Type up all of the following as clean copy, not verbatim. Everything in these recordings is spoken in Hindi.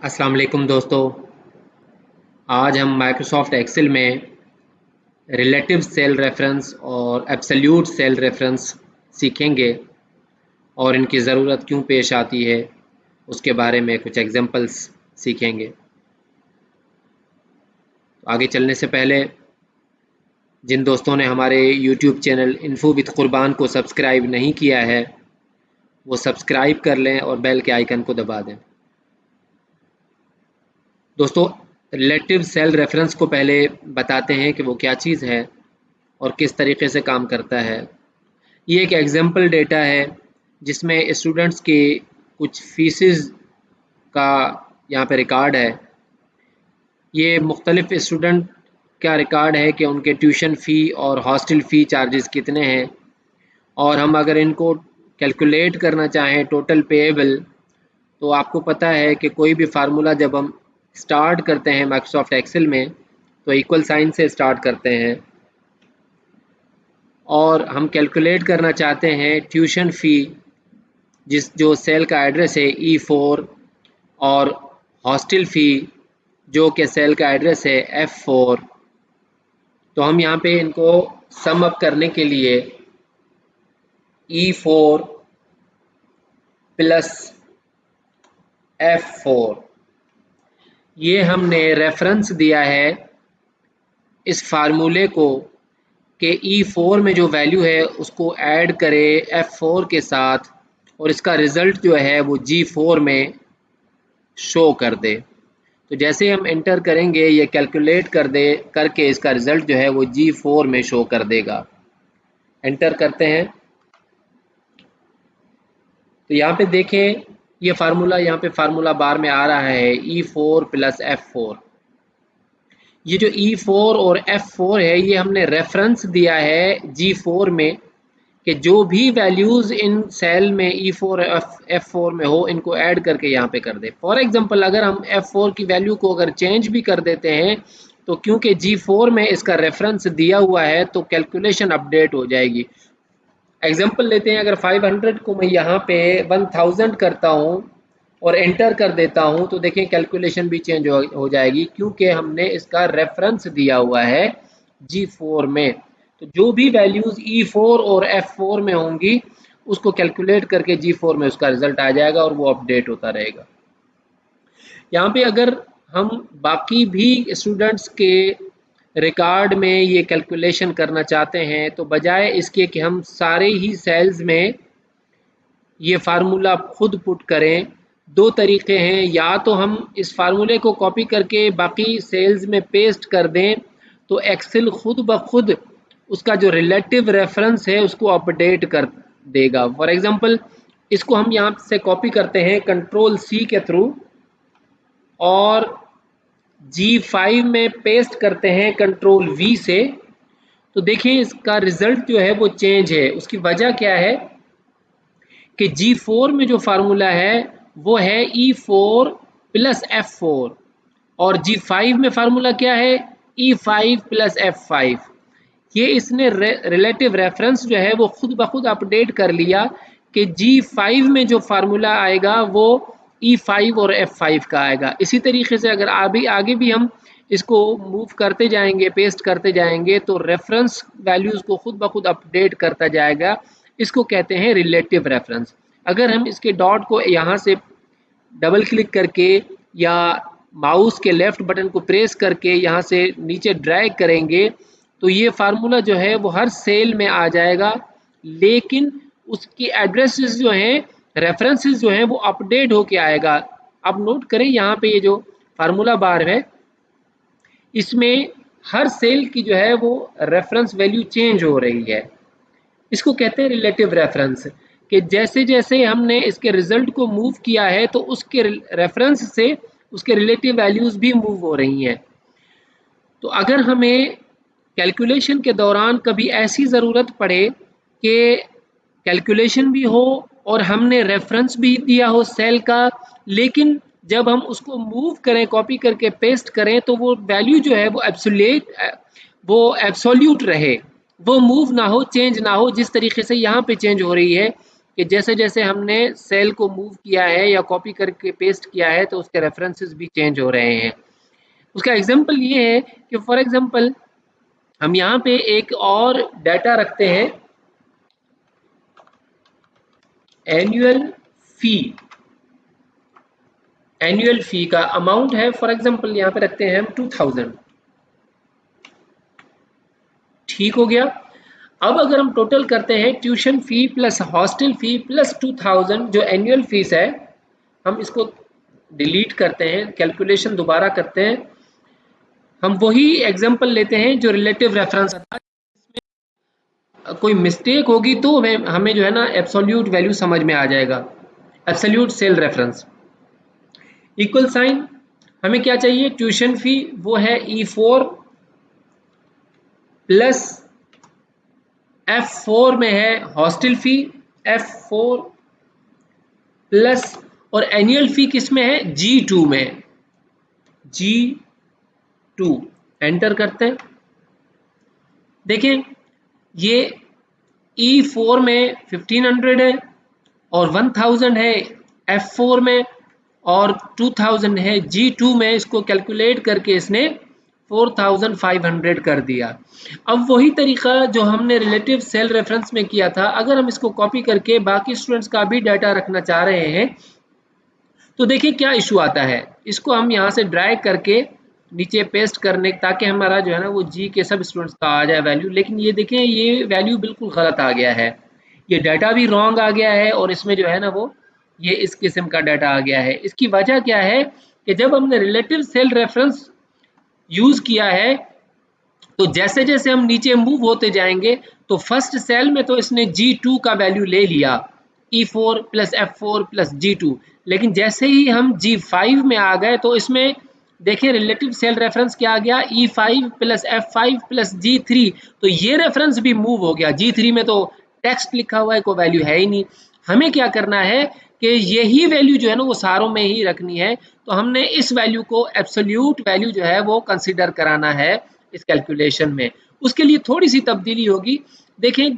अस्सलाम वालेकुम दोस्तों। आज हम माइक्रोसॉफ्ट एक्सेल में रिलेटिव सेल रेफरेंस और एब्सोल्यूट सेल रेफरेंस सीखेंगे और इनकी ज़रूरत क्यों पेश आती है उसके बारे में कुछ एग्जांपल्स सीखेंगे। तो आगे चलने से पहले जिन दोस्तों ने हमारे YouTube चैनल इन्फो विद कुर्बान को सब्सक्राइब नहीं किया है वो सब्सक्राइब कर लें और बेल के आइकन को दबा दें। दोस्तों, रिलेटिव सेल रेफरेंस को पहले बताते हैं कि वो क्या चीज़ है और किस तरीके से काम करता है। ये एक एग्जाम्पल डेटा है जिसमें स्टूडेंट्स की कुछ फीसेस का यहाँ पे रिकॉर्ड है। ये मुख्तलिफ स्टूडेंट का रिकॉर्ड है कि उनके ट्यूशन फ़ी और हॉस्टल फ़ी चार्जेस कितने हैं, और हम अगर इनको कैलकुलेट करना चाहें टोटल पेएबल, तो आपको पता है कि कोई भी फार्मूला जब हम स्टार्ट करते हैं माइक्रोसॉफ्ट एक्सेल में तो इक्वल साइन से स्टार्ट करते हैं, और हम कैलकुलेट करना चाहते हैं ट्यूशन फ़ी जो सेल का एड्रेस है E4, और हॉस्टल फ़ी जो कि सेल का एड्रेस है F4। तो हम यहाँ पे इनको सम अप करने के लिए E4 प्लस F4 ये हमने रेफरेंस दिया है इस फार्मूले को कि E4 में जो वैल्यू है उसको ऐड करें F4 के साथ और इसका रिज़ल्ट जो है वो G4 में शो कर दे। तो जैसे हम एंटर करेंगे ये कैलकुलेट करके इसका रिज़ल्ट जो है वो G4 में शो कर देगा। एंटर करते हैं तो यहाँ पे देखें ये फार्मूला यहाँ पे फार्मूला बार में आ रहा है E4 प्लस F4। ये जो E4 और F4 है ये हमने रेफरेंस दिया है G4 में कि जो भी वैल्यूज़ इन सेल में E4 और F4 में हो इनको ऐड करके यहाँ पे कर दे। फॉर एग्जांपल अगर हम F4 की वैल्यू को अगर चेंज भी कर देते हैं तो क्योंकि G4 में इसका रेफरेंस दिया हुआ है तो कैलकुलेशन अपडेट हो जाएगी। एग्जांपल लेते हैं, अगर 500 को मैं यहाँ पे 1000 करता हूँ और एंटर कर देता हूँ तो देखें कैलकुलेशन भी चेंज हो जाएगी क्योंकि हमने इसका रेफरेंस दिया हुआ है G4 में। तो जो भी वैल्यूज़ E4 और F4 में होंगी उसको कैलकुलेट करके G4 में उसका रिजल्ट आ जाएगा और वो अपडेट होता रहेगा। यहाँ पे अगर हम बाकी भी स्टूडेंट्स के रिकॉर्ड में ये कैलकुलेशन करना चाहते हैं तो बजाय इसके कि हम सारे ही सेल्स में ये फार्मूला खुद पुट करें, दो तरीके हैं। या तो हम इस फार्मूले को कॉपी करके बाकी सेल्स में पेस्ट कर दें तो एक्सेल खुद ब खुद उसका जो रिलेटिव रेफरेंस है उसको अपडेट कर देगा। फॉर एग्जांपल इसको हम यहाँ से कॉपी करते हैं कंट्रोल C के थ्रू और G5 में पेस्ट करते हैं कंट्रोल V से। तो देखें इसका रिजल्ट जो है वो चेंज है। उसकी वजह क्या है कि G4 में जो फार्मूला है वो है E4 प्लस F4 और G5 में फार्मूला क्या है E5 प्लस F5। ये इसने रिलेटिव रेफरेंस जो है वो खुद ब खुद अपडेट कर लिया कि G5 में जो फार्मूला आएगा वो E5 और F5 का आएगा। इसी तरीके से अगर आगे भी हम इसको मूव करते जाएंगे, पेस्ट करते जाएंगे तो रेफरेंस वैल्यूज़ को खुद ब खुद अपडेट करता जाएगा। इसको कहते हैं रिलेटिव रेफरेंस। अगर हम इसके डॉट को यहाँ से डबल क्लिक करके या माउस के लेफ्ट बटन को प्रेस करके यहाँ से नीचे ड्रैग करेंगे तो ये फार्मूला जो है वो हर सेल में आ जाएगा, लेकिन उसकी एड्रेसेस जो हैं, रेफरेंसेस जो हैं वो अपडेट होके आएगा। अब नोट करें यहाँ पे ये जो फार्मूला बार है इसमें हर सेल की जो है वो रेफरेंस वैल्यू चेंज हो रही है। इसको कहते हैं रिलेटिव रेफरेंस कि जैसे जैसे हमने इसके रिजल्ट को मूव किया है तो उसके रेफरेंस से उसके रिलेटिव वैल्यूज़ भी मूव हो रही हैं। तो अगर हमें कैलकुलेशन के दौरान कभी ऐसी ज़रूरत पड़े कि कैलकुलेशन भी हो और हमने रेफरेंस भी दिया हो सेल का, लेकिन जब हम उसको मूव करें, कॉपी करके पेस्ट करें तो वो वैल्यू जो है वो एब्सोल्यूट रहे, वो मूव ना हो, चेंज ना हो, जिस तरीके से यहाँ पे चेंज हो रही है कि जैसे जैसे हमने सेल को मूव किया है या कॉपी करके पेस्ट किया है तो उसके रेफरेंसेस भी चेंज हो रहे हैं। उसका एग्जांपल ये है कि फॉर एग्जांपल हम यहाँ पे एक और डाटा रखते हैं, एनुअल फी। एनुअल फी का अमाउंट है फॉर एग्जांपल यहाँ पे रखते हैं हम 2000। ठीक हो गया। अब अगर हम टोटल करते हैं tuition fee plus hostel fee plus 2000 जो एनुअल फीस है, हम इसको डिलीट करते हैं, कैलकुलेशन दोबारा करते हैं। हम वही एग्जांपल लेते हैं जो रिलेटिव रेफरेंस था। कोई मिस्टेक होगी तो हमें जो है ना एब्सोल्यूट वैल्यू समझ में आ जाएगा। Absolute cell reference equal sign, हमें क्या चाहिए, ट्यूशन फी वो है E4 प्लस F4 में है हॉस्टल फी F4 प्लस, और एनुअल फी किस में है, G2 में, G2 एंटर करते हैं। देखें ये E4 में 1500 है और 1000 है F4 में और 2000 है G2 में। इसको कैलकुलेट करके इसने 4500 कर दिया। अब वही तरीका जो हमने रिलेटिव सेल रेफरेंस में किया था, अगर हम इसको कॉपी करके बाकी स्टूडेंट्स का भी डाटा रखना चाह रहे हैं तो देखिए क्या इशू आता है। इसको हम यहाँ से ड्रैग करके नीचे पेस्ट करने, ताकि हमारा जो है ना वो जी के सब स्टूडेंट्स का आ जाए वैल्यू। लेकिन ये देखें ये वैल्यू बिल्कुल गलत आ गया है, ये डाटा भी रॉन्ग आ गया है और इसमें जो है ना वो ये इस किस्म का डाटा आ गया है। इसकी वजह क्या है कि जब हमने रिलेटिव सेल रेफरेंस यूज किया है तो जैसे जैसे हम नीचे मूव होते जाएंगे तो फर्स्ट सेल में तो इसने G2 का वैल्यू ले लिया, E4 plus F4 plus G2, लेकिन जैसे ही हम G5 में आ गए तो इसमें देखिए रिलेटिव सेल रेफरेंस क्या आ गया, E5 plus F5 plus G3। तो ये रेफरेंस भी मूव हो गया। G3 में तो टेक्स्ट लिखा हुआ है, कोई वैल्यू है ही नहीं। हमें क्या करना है कि यही वैल्यू जो है ना वो सारों में ही रखनी है। तो हमने इस वैल्यू को एब्सोल्यूट वैल्यू जो है वो कंसीडर कराना है इस कैलकुलेशन में। उसके लिए थोड़ी सी तब्दीली होगी। देखें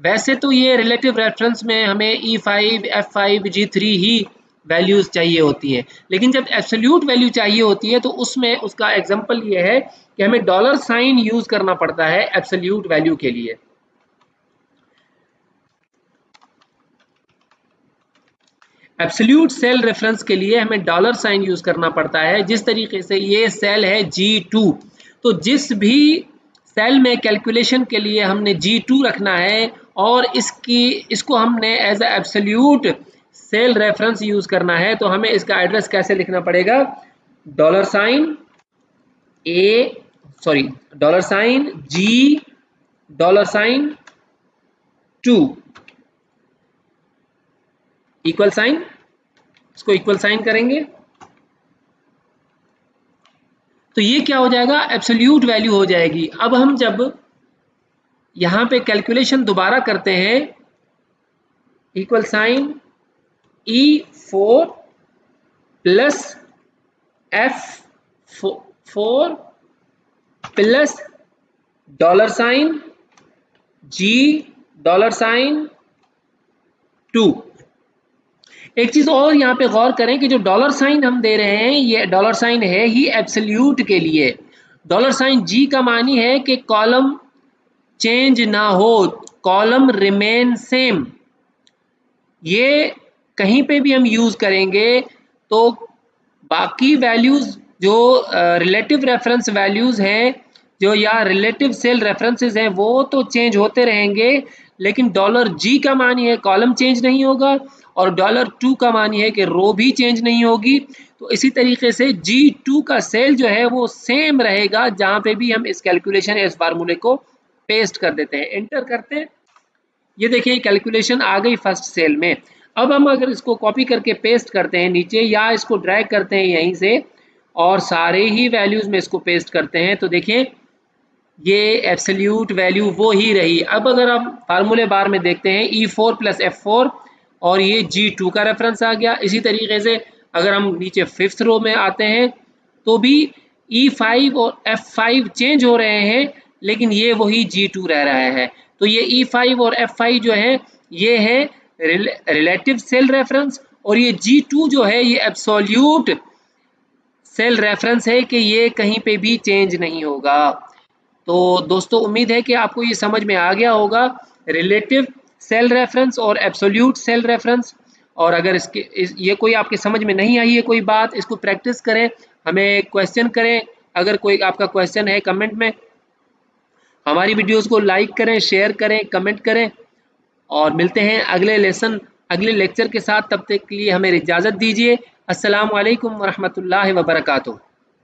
वैसे तो ये रिलेटिव रेफरेंस में हमें E5, F5, G3 ही वैल्यूज चाहिए होती हैं, लेकिन जब एब्सोल्यूट वैल्यू चाहिए होती है तो उसमें उसका एग्जांपल ये है कि हमें डॉलर साइन यूज करना पड़ता है एब्सोल्यूट वैल्यू के लिए। एब्सोल्यूट सेल रेफरेंस के लिए हमें डॉलर साइन यूज करना पड़ता है। जिस तरीके से ये सेल है G2, तो जिस भी सेल में कैलकुलेशन के लिए हमने G2 रखना है और इसको हमने as a absolute cell reference use करना है, तो हमें इसका एड्रेस कैसे लिखना पड़ेगा, dollar sign dollar sign G dollar sign 2 equal sign, इसको इक्वल साइन करेंगे तो ये क्या हो जाएगा, एब्सोल्यूट वैल्यू हो जाएगी। अब हम जब यहां पे कैलकुलेशन दोबारा करते हैं, equal sign E4 plus F4 plus dollar sign G dollar sign 2। एक चीज और यहाँ पे गौर करें कि जो डॉलर साइन हम दे रहे हैं ये डॉलर साइन है ही एब्सोल्यूट के लिए। डॉलर साइन जी का मानी है कि कॉलम चेंज ना हो, कॉलम रिमेन सेम। ये कहीं पे भी हम यूज करेंगे तो बाकी वैल्यूज जो रिलेटिव रेफरेंस वैल्यूज हैं जो या रिलेटिव सेल रेफरेंसेस हैं वो तो चेंज होते रहेंगे, लेकिन डॉलर जी का मानी है कॉलम चेंज नहीं होगा और डॉलर 2 का मानी है कि रो भी चेंज नहीं होगी। तो इसी तरीके से G2 का सेल जो है वो सेम रहेगा जहां पे भी हम इस कैलकुलेशन या इस फार्मूले को पेस्ट कर देते हैं, एंटर करते हैं। ये देखिए कैलकुलेशन आ गई फर्स्ट सेल में। अब हम अगर इसको कॉपी करके पेस्ट करते हैं नीचे या इसको ड्रैग करते हैं यहीं से और सारे ही वैल्यूज में इसको पेस्ट करते हैं तो देखिए ये एब्सोल्यूट वैल्यू वो ही रही। अब अगर हम फार्मूले बार में देखते हैं E4 प्लस F4 और ये G2 का रेफरेंस आ गया। इसी तरीके से अगर हम नीचे फिफ्थ रो में आते हैं तो भी E5 और F5 चेंज हो रहे हैं लेकिन ये वही G2 रह रहा है। तो ये E5 और F5 जो है ये है रिलेटिव सेल रेफरेंस, और ये G2 जो है ये एब्सोल्यूट सेल रेफरेंस है कि ये कहीं पे भी चेंज नहीं होगा। तो दोस्तों उम्मीद है कि आपको ये समझ में आ गया होगा रिलेटिव सेल रेफरेंस और एब्सोल्यूट सेल रेफरेंस। और अगर ये कोई आपके समझ में नहीं आई है कोई बात, इसको प्रैक्टिस करें, हमें क्वेश्चन करें। अगर कोई आपका क्वेश्चन है कमेंट में, हमारी वीडियोस को लाइक करें, शेयर करें, कमेंट करें। और मिलते हैं अगले लेक्चर के साथ। तब तक के लिए हमें इजाज़त दीजिए। अस्सलाम वालेकुम वरहमतुल्लाहि वबरकातुहू।